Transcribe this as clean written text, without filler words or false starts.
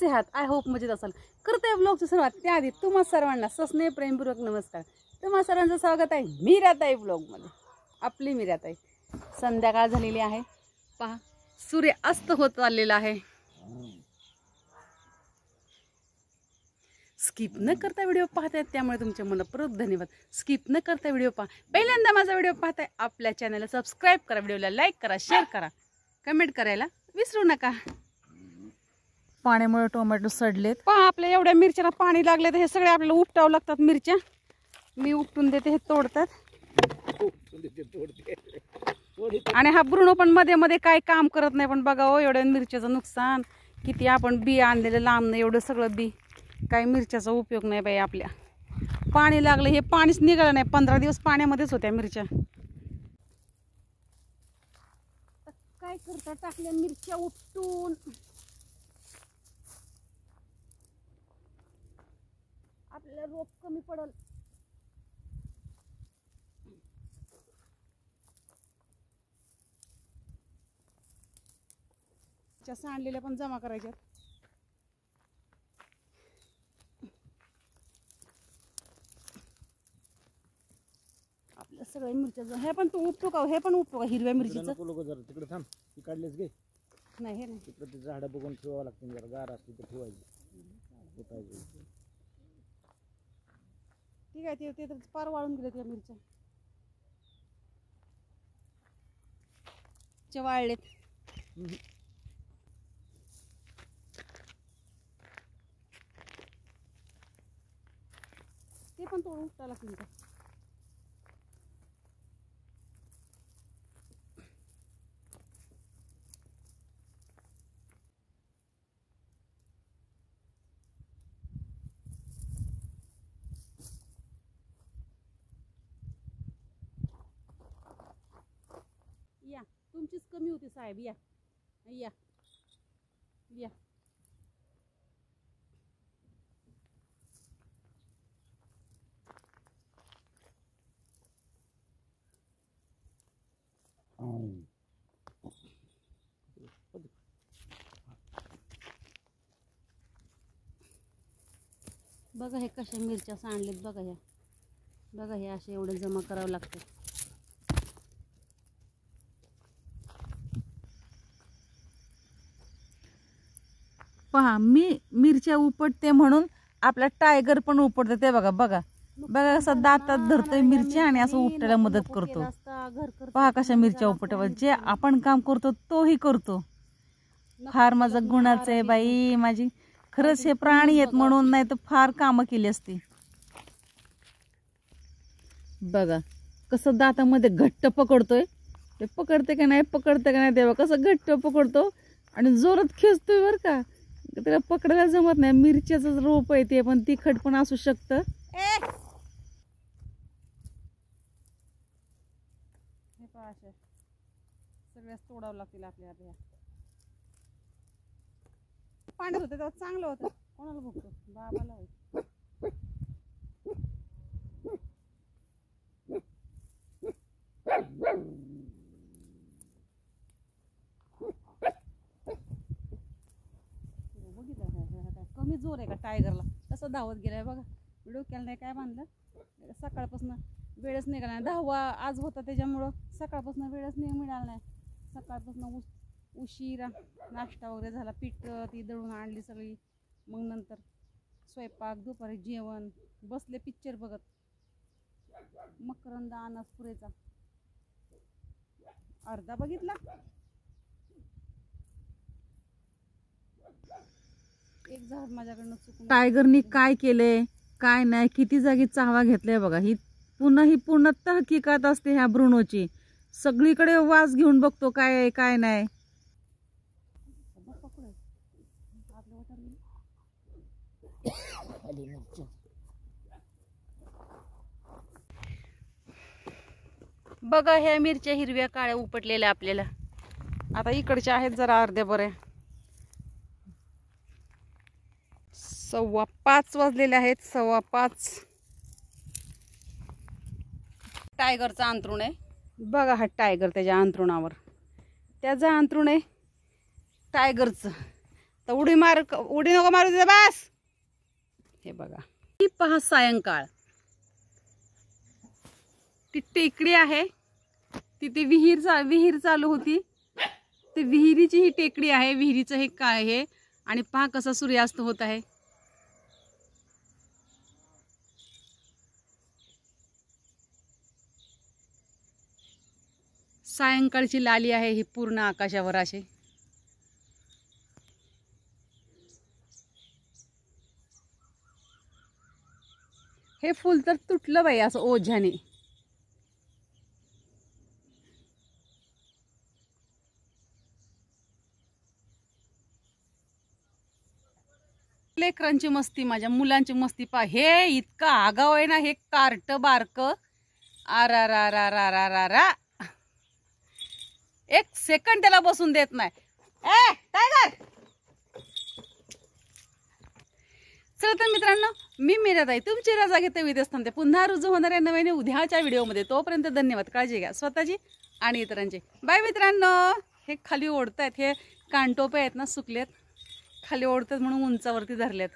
कसे आहात? I hope मजेत असाल. करते ब्लॉगची सुरुवात त्याआधी तुम्हा सर्वांना सस्नेह प्रेमपूर्वक नमस्कार. तुम्हा सर्वांचं स्वागत आहे मीराताई ब्लॉगमध्ये. आपली मीराताई. संध्याकाळ झालेली आहे, पहा सूर्य अस्त होत चाललेला आहे. स्किप न करता व्हिडिओ पाहतायत त्यामुळे तुमचे मनपूर्वक धन्यवाद. स्किप न करता व्हिडिओ पहा. पहिल्यांदा माझा व्हिडिओ पाहताय आपल्या चॅनलला सबस्क्राईब करा, व्हिडिओला लाईक करा, शेअर करा, कमेंट करायला विसरू नका. पाण्यामुळे टोमॅटो सडलेत. पहा आपल्या एवढ्या मिरच्याला पाणी लागले तर हे सगळे आपल्याला उपटावं लागतात. मिरच्या मी उपटून देते, हे तोडतात. आणि हा ब्रुनो पण मध्ये मध्ये काही काम करत नाही. पण बघा हो, एवढ्या मिरच्याचं नुकसान किती. आपण बी आणलेलं लांब नाही, एवढं सगळं बी, काही मिरच्याचा उपयोग नाही बाई. आपल्या पाणी लागलं, हे पाणीच निघालं नाही. 15 दिवस पाण्यामध्येच होत्या मिरच्या. काय करता, टाकल्या मिरच्या उपटून. आपल्याला रोप कमी पडल. सांडलेल्या पण जमा करायच्या. आपल्या सगळ्या मिरच्या हे पण तू उपटू का? हे पण उपटू का हिरव्या मिरचीचं? तिकडे थांब, ती काढलेच घे. नाही हे नाही, तिकडे ते झाडं बघून ठेवावं लागतं. जरा गार असते तर ठेवायची. ठीक आहे. ते तर पार वाळून गेले त्या मिरच्या. वाळलेत. ते पण थोडं उपटायला लागतील का? या तुमचीच कमी होती साहेब. या या या. बघा हे कशा मिरच्या सांडलेत. बघा ह्या, बघा हे असे एवढे जमा करावं लागते. पहा, मी मिरच्या उपटते म्हणून आपला टायगर पण उपटते. ते बघा बघा बघा, कसं दातात धरतोय मिरच्या आणि असं उपटायला मदत करतो. पहा कशा मिरच्या उपटावर. जे आपण काम करतो तोही करतो. फार माझं गुणाचं आहे बाई माझी. खरंच हे प्राणी आहेत म्हणून, नाही तर फार कामं केली असती. बघा कसं दातामध्ये घट्ट पकडतोय. ते पकडते का नाही, पकडते का नाही, तेव्हा कसं घट्ट पकडतो आणि जोरात खेचतोय बरं का. त्याला पकडायला जमत नाही. मिरच्याचं रोप आहे ते, पण तिखट पण असू शकतं. सगळ्याच तोडावं लागतील आपल्याला. पाण्यात होतं तेव्हा चांगलं होतं. कोणाला बघतो? बाबाला होय. कमी जोर आहे का टायगरला? कसं धावत गेलाय बघा. व्हिडिओ केला नाही, काय बांधलं. सकाळपासून वेळच निघाला नाही. 10वा आज होता त्याच्यामुळं सकाळपासून वेळच मिळाला नाही. सकाळपासून उशिरा नाश्ता वगैरे झाला. पीठ ती दळून आणली सगळी. मग नंतर स्वयंपाक, दुपारी जेवण, बसले पिक्चर बघत. मकरंद अनासपुरेचा अर्धा बघितला. एक झाड माझ्याकडनं चुकून. टायगरनी काय केलंय काय नाही, किती जागी चावा घेतलाय बघा. ही पूर्ण हकीकत असते ह्या ब्रुनोची. सगळीकडे वास घेऊन बघतो काय आहे काय नाही. बघा ह्या मिरच्या हिरव्या काळ्या उपटलेल्या आपल्याला. आता इकडच्या आहेत जरा अर्ध्या बऱ्या. 5:15 वाजलेले आहेत. 5:15. टायगरचं अंथरूण आहे बघा. हा टायगर त्याच्या अंथरुणावर. त्याचं अंथरूण आहे टायगरचं. तर उडी नको मारू दे बस. हे बघा ही पहा सायंकाळ, ती टेकडी आहे, तिथे विहीर चालू होती, ते विहिरीची ही टेकडी आहे, विहिरीचं हे काय आहे आणि पहा कसा सूर्यास्त होत आहे. सायंकाळची लाली आहे ही पूर्ण आकाशावर असे. हे फुल तर तुटलं बाई असं ओझ्याने. लेकरांची मस्ती, माझ्या मुलांची मस्ती पहा. हे इतकं आगाव आहे ना हे कार्ट बारक. आरा रा रा रा रा रा रा, एक सेकंड त्याला बसून देत नाही. ए टायगर. चला तर मित्रांनो, मी मीराताई तुमची रजा घेते, विदेश थांबते. पुन्हा रुजू होणाऱ्या नव्याने उद्याच्या व्हिडिओमध्ये. तोपर्यंत धन्यवाद. काळजी घ्या स्वतःची आणि इतरांची. बाय मित्रांनो. हे खाली ओढतायत, हे कानटोपे आहेत ना सुकलेत, खाली ओढतात म्हणून उंचावरती धरलेत.